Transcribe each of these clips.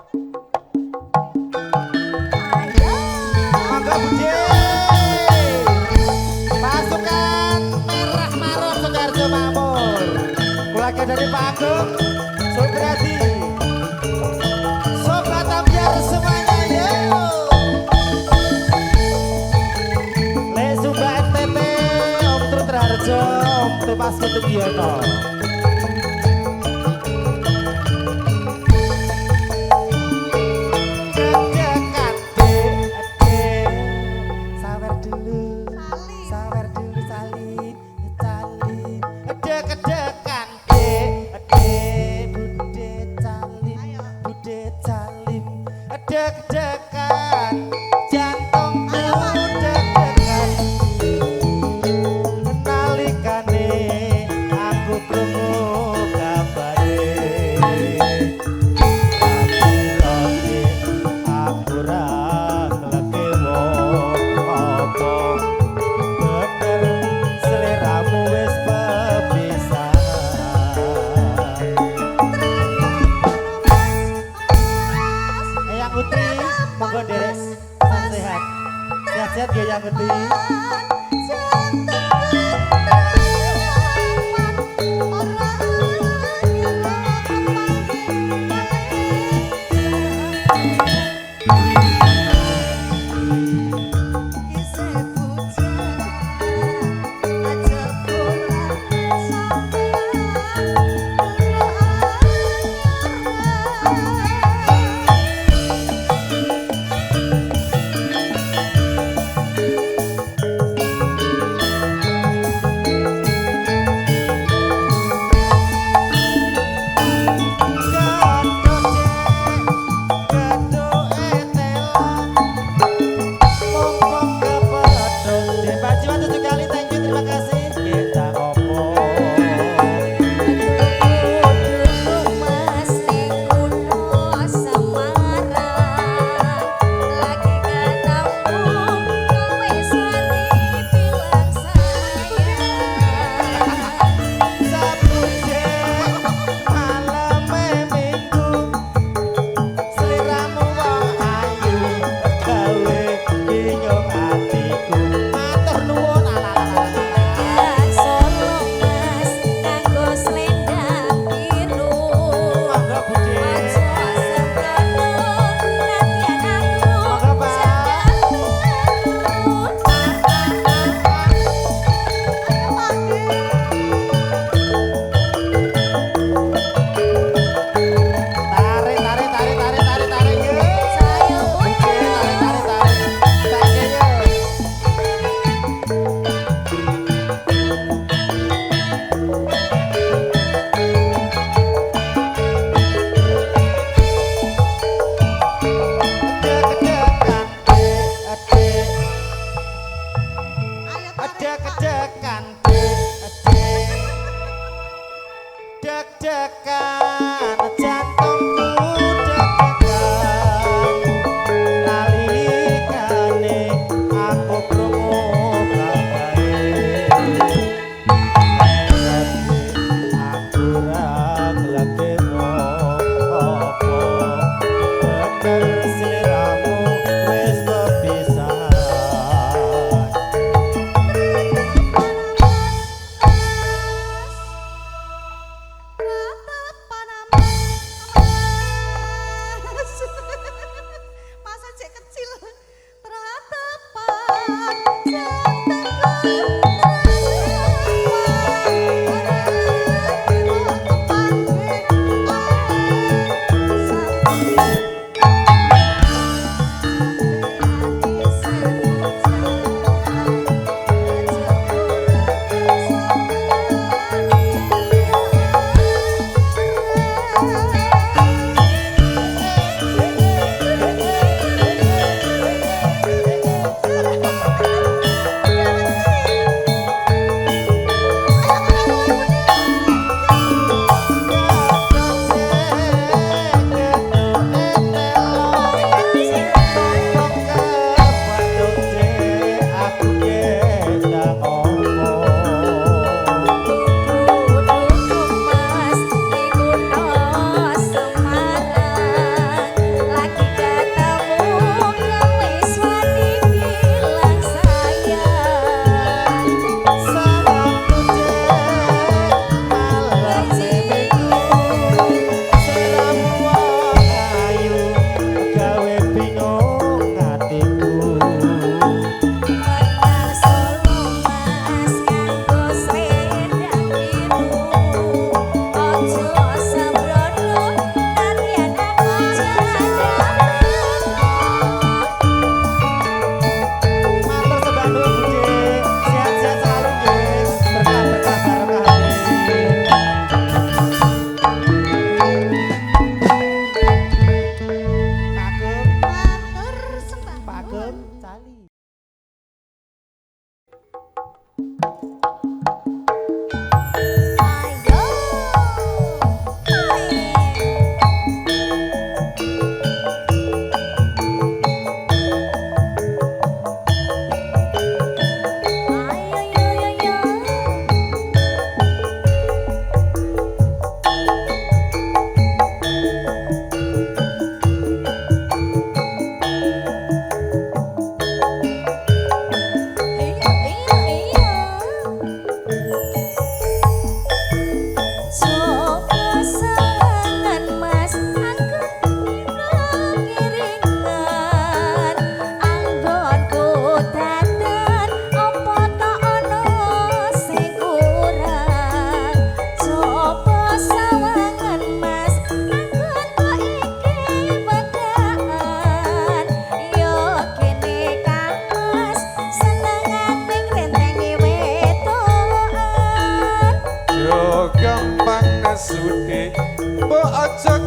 Monggo Bude. Pasukan Merah Maron Sukoharjo Makmur. Keluarga dari Pak Agung Supriyadi. Sobat Ambyar semuanya yo. Le Sumba NTT Om Trut Harjo Om Tumas Ketubiono. Deg-degan jantungku deg-degan nalikane aku krungu kabare tapi aku ra nglekewo apa bener seleramu wis pepisahan. Eyang Putri monggo derek sehat sehat ya Yang Putri.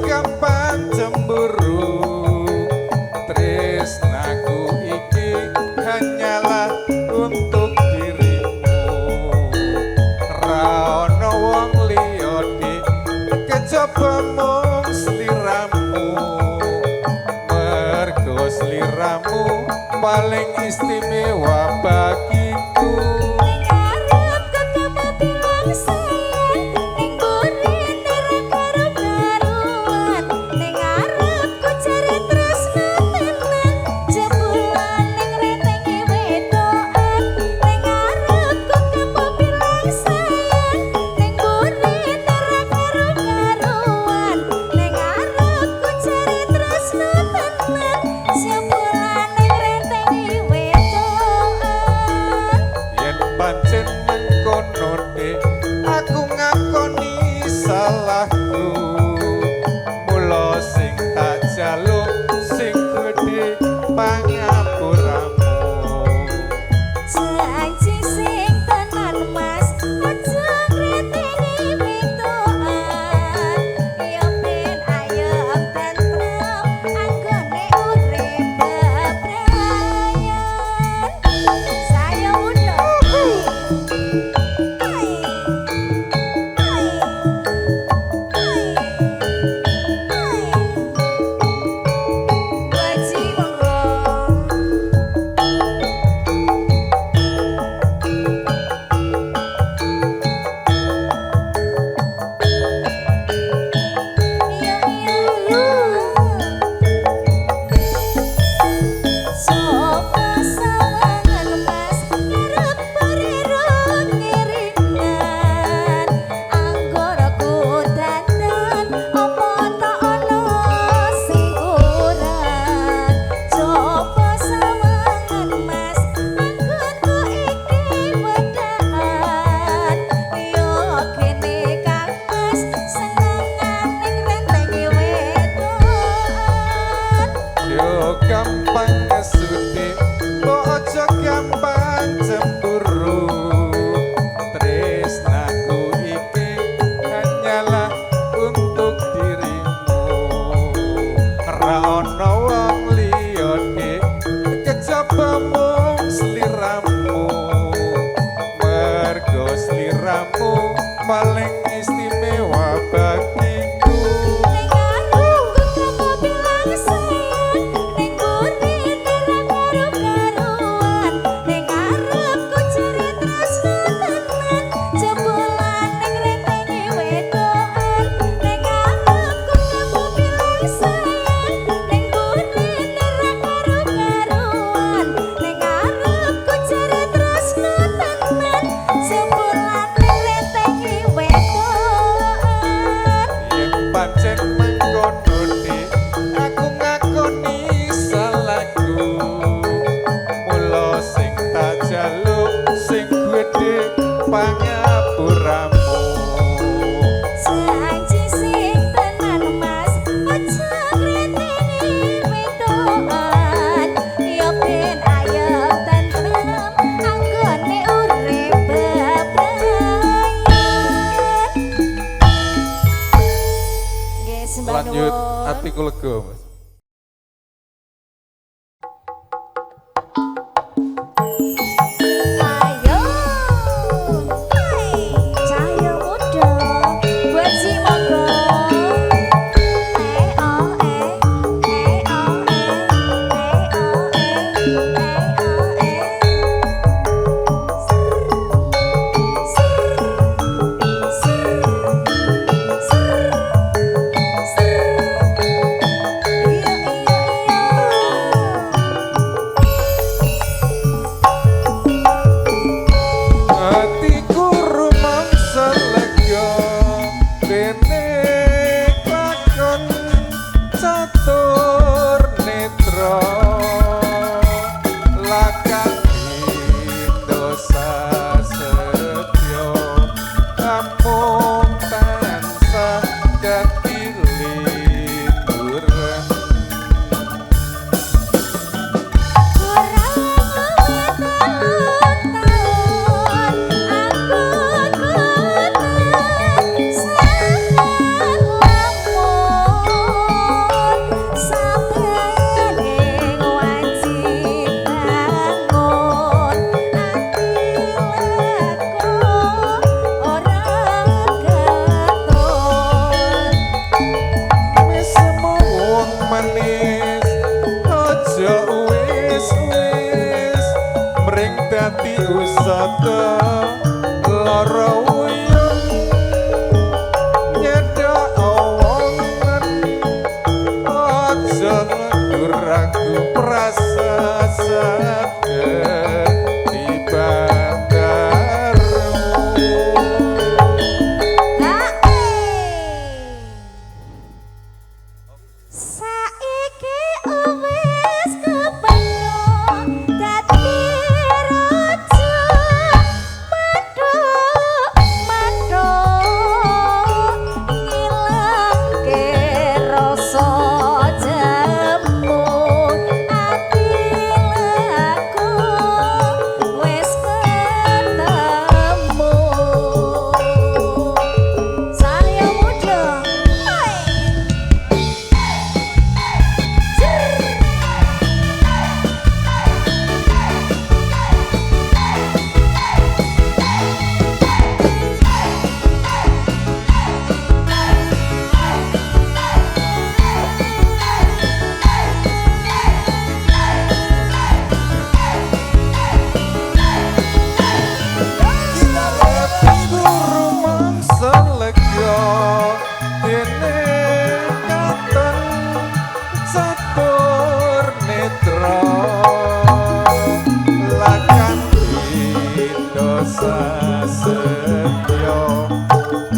gampang cemburu tresnaku iki hanyalah untuk dirimu ra ono wong liya dik kejaba mung sliramu mergo sliramu paling istimewa bagiku. Pancen mengkono dik aku ngakoni salahku mula sing tak jaluk sing gedhe pangapuramu janji sing tenan mas aja ngreteni wetokan ya ben ayem tentrem anggone urip bebrayan saya udah gampang ngesudik ojo gampang cemburu tresnaku iki hanyalah untuk dirimu ra ono wong liya dik kejaba mung sliramu mergo sliramu paling istimewa bagiku. Pancen mengkono dik aku ngakoni salahku mula sing tak jaluk sing gedhe pangapuramu janji sing tenan mas aja ngreteni wetokan ya ben ayem tentrem anggone urip bebrayan nggih sembah lanjut nuwun atiku lega mas. ayo hai cahaya muda buat si monggo manis ojo wis mring dadi usada lara uyung nyedhak omongan ojo ngundur aku prasasat di Saiki wis kepenyo dadi raja mandho ngilangke rasa jamu ati laku wis ketemu saya muda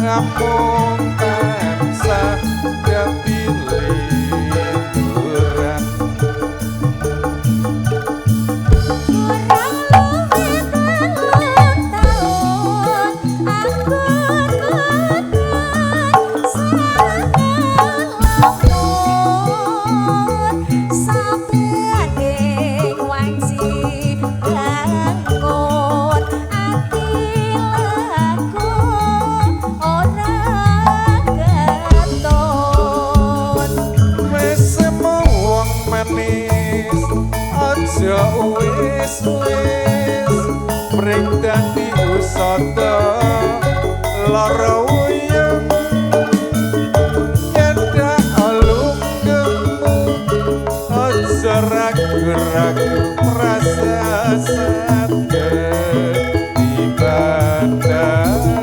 Ngapung tansah dadi liburan ojo wis mring dadi usada lara uyung nyedhak alunggemu ojo ragu-ragu prasasat di bandaru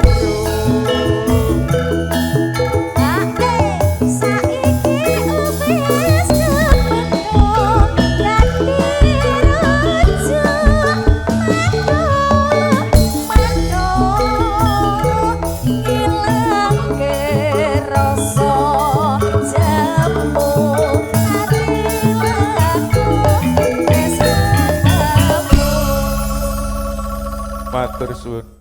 matur suwun.